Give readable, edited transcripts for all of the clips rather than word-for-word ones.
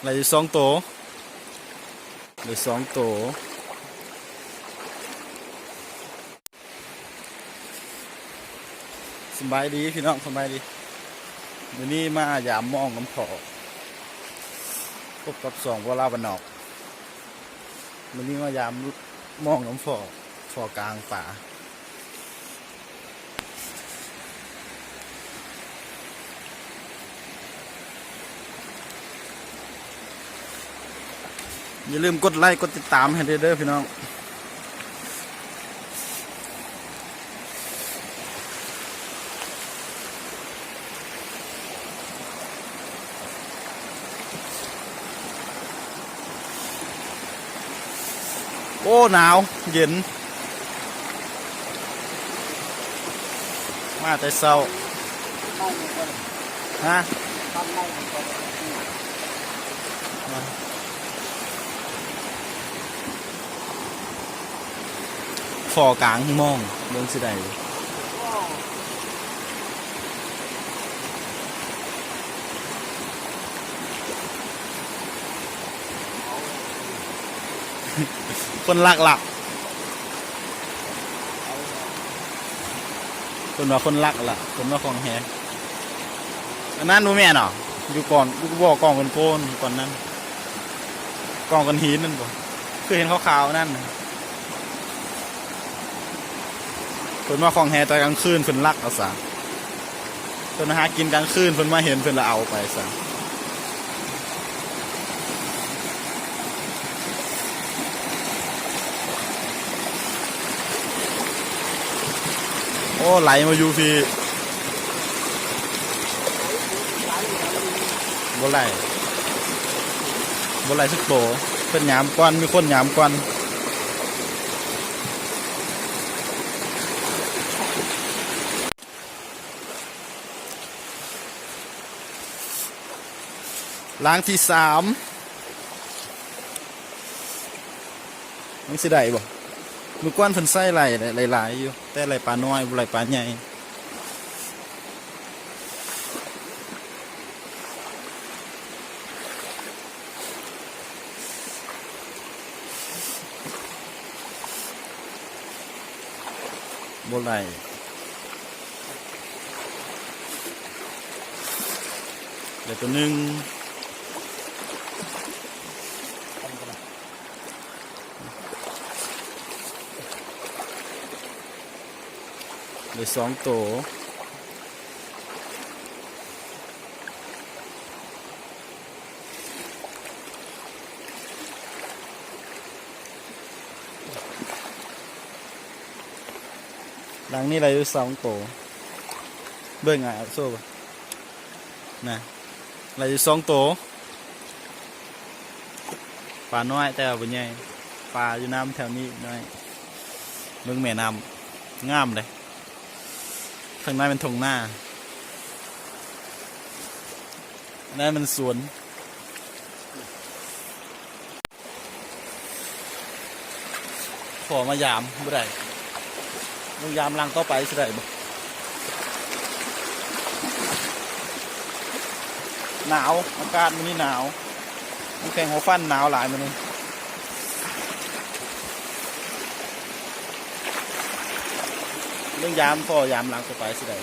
อะไรอยู่สองตัวเหลือสองตัวสบายดีพี่น้องสบายดีวันนี้มายามมองน้ำพอพบกับสองวลาบันนอกวันนี้มายามมองน้ำพอกลางป่าอย่าลืมกดไลค์กดติดตามให้เด้อพี่น้องโอ้หนาวเย็นมาแต่เช้าฮะฟอกลางมองเบิ่งสิได้คนหลักคนว่าคนรักล่ะคนว่าของแฮอันนั้นรู้แม่เนาะอยู่ก่อนอยู่บ่อกองกันโกนก่อนนั้นกองกันหินนั่นบ่คือเห็นขาวๆนั่นคนว่าของแฮตอนกลางคืนเพิ่นรักเอาซะเพิ่นหากินกลางคืนเพิ่นมาเห็นเพิ่นละเอาไปซะโอ้ไหลมาอยู่พี่บ่ไหลสักโตเป็นหยามกวนมีคนหยามกวนล้างที่3มันสิได้บ่มือกวนเพิ่นใส่ไหลหลายๆอยู่แต่ไหลปลาน้อยบ่ไหลปลาใหญ่บ่ไหลเดี๋ยวตัวนึงเดี๋ยว2 ตัวหลังนี้อะไรอยู่2 ตัวเบิ่งไงเอาโซ่ป่ะนะอะไรอยู่2 ตัวปลาน้อยแต่ว่าบ่ใหญ่ปลาอยู่น้ำแถวนี้น้อยเบิ่งแม่น้ำงามเลยข้างในเป็นทงหน้านั่นมันสวนขอมายามบ่ได้มึงยามลังต่อไปสิได้บ่หนาวอากาศมันนี่หนาวมันแข็งหัวฟันหนาวหลายมันนี่เรื่องยามพอยามลังต่อไปสิได้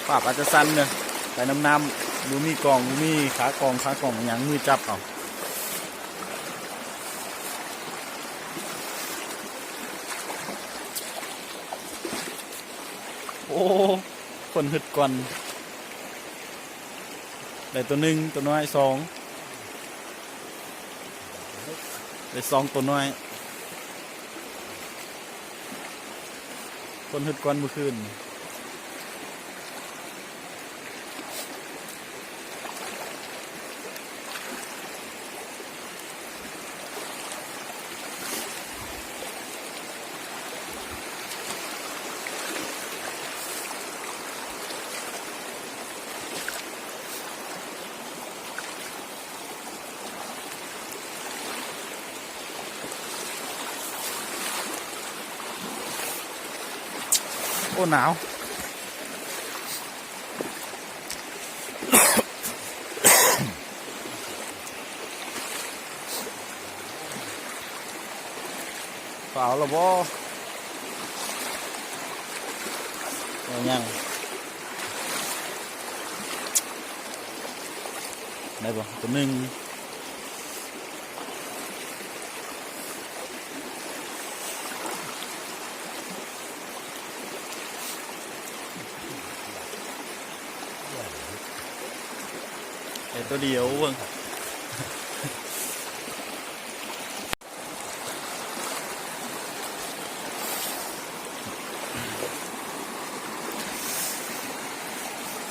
ปรับอาจจะสั้นเนอะแต่น้ำดูมีกองดูมีขากองอย่างมือจับเอาโอ้คนหึดก่อนได้ตัวนึงตัวน้อย2ได้2 ตัวน้อยคนหึดก่อนเมื่อคืน อ้หนาวเปล่าละบ่ยังได้บ่ตัวหนึ่งไอ้ตัวเดียวเบิ่ง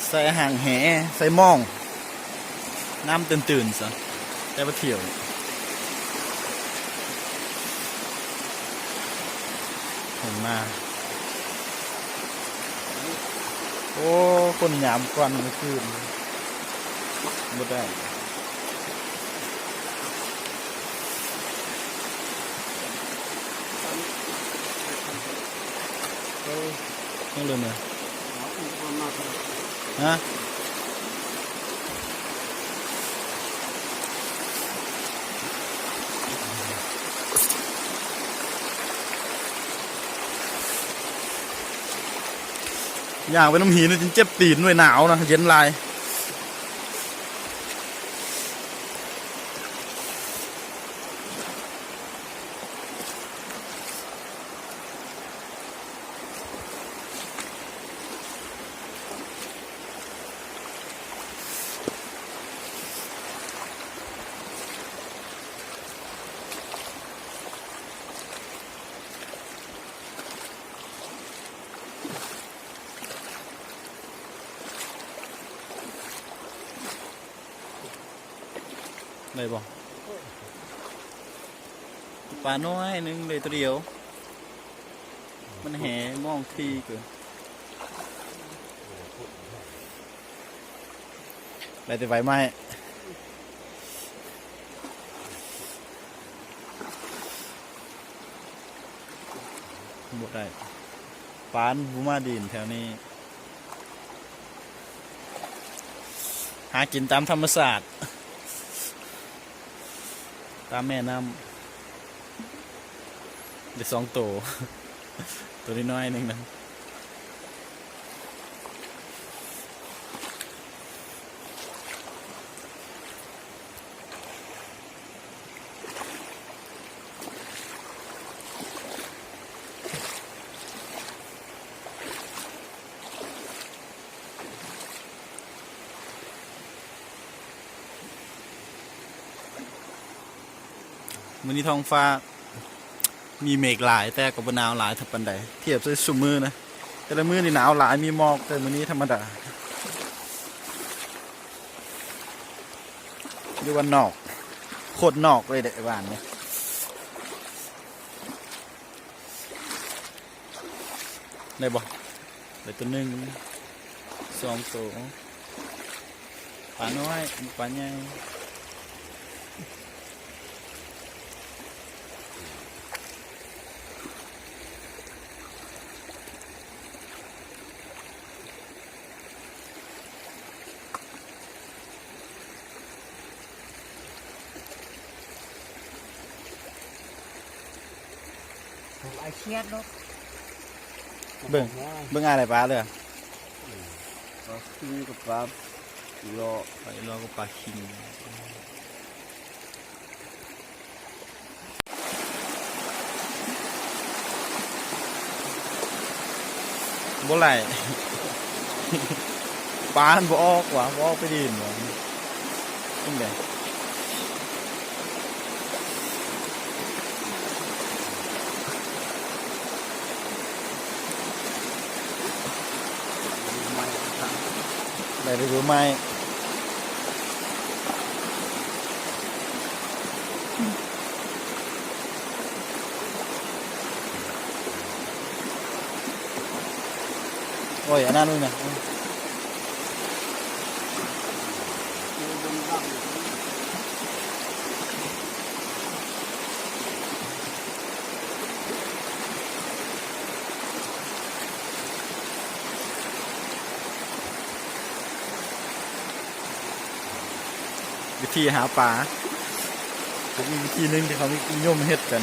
ใส่ห่างแหใส่มองน้ำตื่นๆซะได้มาเที่ยวผมมาโอ้คนหยามกวนเมื่อคืนไม่ได้ยังลืมเลยฮะอย่างไปน้ำหินจนเจ็บตีนด้วยหนาวนะเย็นลายเลยบอกปลาน้อยนึงเลยตัวเดียวมันแห่มองทีเกินอะไรแต่ไฟไหม้หมดได้ปานบูมาดินแถวนี้หากินตามธรรมศาสตร์ตามแม่น้ำเดี๋ยว2 ตัว ตัวน้อยนึงนะมื้อนี้ท้องฟ้ามีเมฆหลายแต่ก็บ่หนาวหลายทับปานใดเทียบใส่ซุมื้อนะแต่ละมื้อนี่หนาวหลายมีหมอกแต่มื้อนี้ธรรมดาอยู่วันนอกโคตรนอกเลยเด้อบ้านนี้ได้บ่ได้ตัวหนึ่ง2 ตัวปลาน้อยปลาใหญ่ไอ้เชียดเนาะ เบิ่งอะไรปลาเลย ปลาคิงกับปลาโล ไปรอก็ปลาคิงบ่ไหล ปลาบ่ออกว่ะบ่ออกไปดินว่ะเป็นไงได้หรือไม่โอ้ยอันนั้นด้วยนะ วิธีหาปลาเป็นอีกวิธีหนึงที่เขานิยมเฮ็ดกัน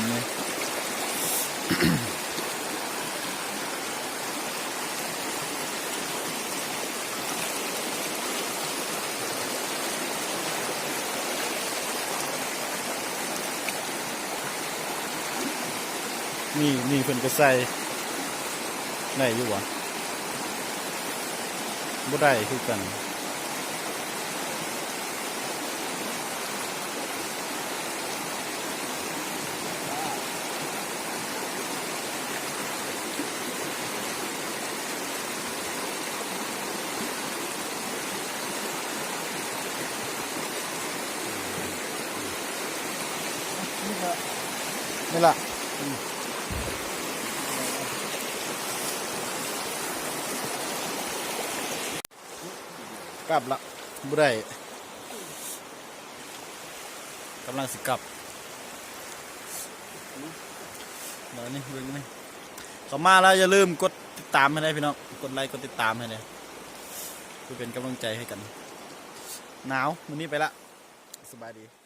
นี่ นี่เพิ่นก็ใส่ได้อยู่วะบ่ได้คือกันนี่ล่ะกลับละบ่ได้กำลังสิกลับเดี๋ยวนี่เบิ่งนี่เข้ามาแล้วอย่าลืมกดติดตามให้ได้พี่น้องกดไลค์กดติดตามให้เลยเพื่อเป็นกำลังใจให้กันหนาวมื้อนี้ไปละสบายดี